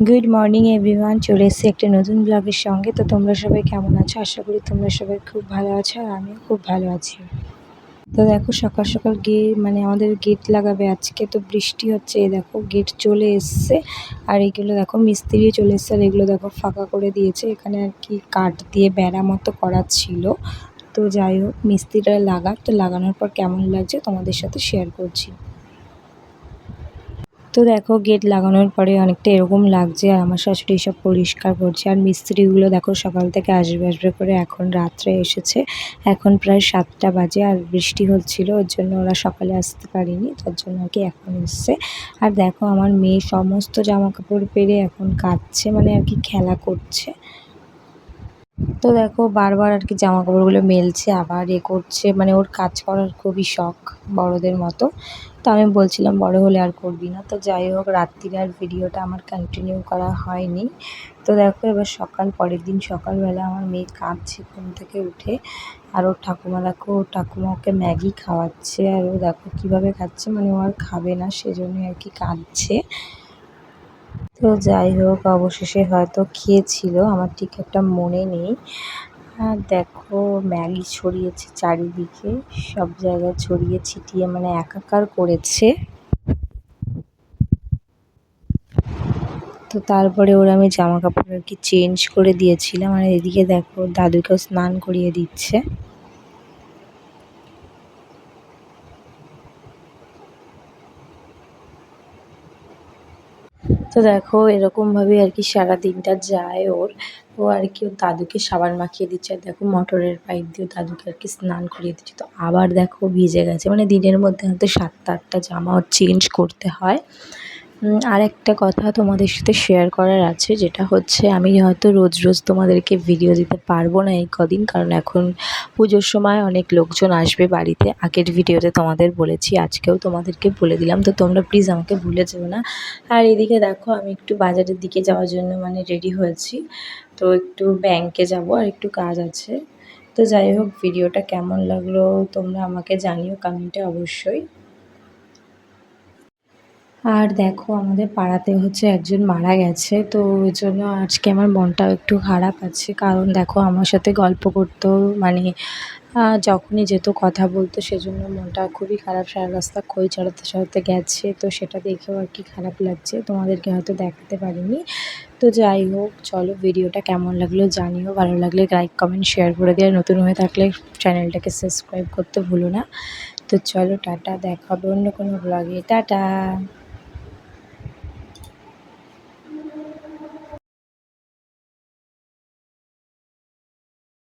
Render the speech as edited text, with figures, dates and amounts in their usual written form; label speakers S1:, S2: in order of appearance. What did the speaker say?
S1: Good morning everyone, চলে এসেছি একটা নতুন ব্লগের সঙ্গে। তো তোমরা সবাই কেমন আছো? আশা করি তোমরা সবাই খুব ভালো আছো, আর আমিও খুব ভালো আছি। তো দেখো সকাল সকাল আমাদের গেট লাগাবে আজকে, তো বৃষ্টি হচ্ছে। এই দেখো গেট চলে এসছে, আর এগুলো দেখো মিস্ত্রি চলে এসছে, আর এগুলো দেখো ফাঁকা করে দিয়েছে। এখানে আর কি কাঠ দিয়ে বেড়া মতো করা ছিল। তো যাই হোক, মিস্ত্রিটা তো লাগানোর পর কেমন লাগছে তোমাদের সাথে শেয়ার করছি। তো দেখো গেট লাগানোর পরে অনেকটা এরকম লাগছে, আর আমার শাশুড়ি সব পরিষ্কার করছে। আর মিস্ত্রিগুলো দেখো সকাল থেকে আসবে করে এখন রাত্রে এসেছে। এখন প্রায় 7টা বাজে, আর বৃষ্টি হচ্ছিল, ওর জন্য ওরা সকালে আসতে পারেনি, তার জন্য আর কি এখন এসছে। আর দেখো আমার মেয়ে সমস্ত জামা কাপড় পেরে এখন কাচ্ছে, আর কি খেলা করছে। তো দেখো বারবার আর কি জামা কাপড়গুলো মেলছে, আবার করছে, ওর কাজ করার খুবই শখ বড়দের মতো। তো আমি বলছিলাম বড় হলে আর করবি না। তো যাই হোক, রাত্রিরে আর ভিডিওটা আমার কন্টিনিউ করা হয়নি। তো দেখো এবার পরের দিন সকালবেলা আমার মেয়ে কাঁদছে ঘুম থেকে উঠে, আর ওর ঠাকুমা ওকে ম্যাগি খাওয়াচ্ছে। আর ও দেখো কীভাবে খাচ্ছে, ও আর খাবে না, সেজন্যই আর কি কাঁদছে। তো যাই হোক, অবশেষে হয়তো খেয়েছিল, আমার ঠিক একটা মনে নেই। আর দেখো ম্যাগি ছড়িয়েছে চারিদিকে, সব জায়গায় ছড়িয়ে ছিটিয়ে একাকার করেছে। তো তারপরে ওর আমি জামা কাপড় আর কি চেঞ্জ করে দিয়েছিলাম। আর এদিকে দেখো দাদুকেও স্নান করিয়ে দিচ্ছে। তো দেখো এরকমভাবে আর কি সারা দিনটা যায় ওর। ও আর কি ওর দাদুকে সাবান মাখিয়ে দিচ্ছে, আর দেখো মোটরের পাইপ দিয়ে দাদুকে আর কি স্নান করিয়ে দিচ্ছে। তো আবার দেখো ভিজে গেছে, দিনের মধ্যে হয়তো 7টা-8টা জামা ওর চেঞ্জ করতে হয়। আর একটা কথা তোমাদের সাথে শেয়ার করার আছে, যেটা হচ্ছে আমি হয়তো রোজ রোজ তোমাদেরকে ভিডিও দিতে পারবো না এই কদিন, কারণ এখন পুজোর সময় অনেক লোকজন আসবে বাড়িতে। আগের ভিডিওতে তোমাদের বলেছি, আজকেও তোমাদেরকে বলে দিলাম, তো তোমরা প্লিজ আমাকে ভুলে যেও না। আর এদিকে দেখো আমি একটু বাজারের দিকে যাওয়ার জন্য রেডি হয়েছি। তো একটু ব্যাংকে যাব, আর একটু কাজ আছে। তো যাই হোক, ভিডিওটা কেমন লাগলো তোমরা আমাকে জানিও কমেন্টে অবশ্যই। আর দেখো আমাদের পাড়াতে হচ্ছে একজন মারা গেছে, তো ওই জন্য আজকে আমার মনটাও একটু খারাপ আছে। কারণ দেখো আমার সাথে গল্প করতো, যখনই যেত কথা বলতো, সেজন্য মনটা খুবই খারাপ। সারা রাস্তা খই চড়াতে চড়াতে গেছে, তো সেটা দেখেও আর কি খারাপ লাগছে। তোমাদেরকে হয়তো দেখাতে পারিনি। তো যাই হোক, চলো ভিডিওটা কেমন লাগলো জানিও, ভালো লাগলে লাইক কমেন্ট শেয়ার করে দিও, নতুন হয়ে থাকলে চ্যানেলটাকে সাবস্ক্রাইব করতে ভুলো না। তো চলো টাটা, দেখা হবে অন্য কোনো ব্লগে, টাটা।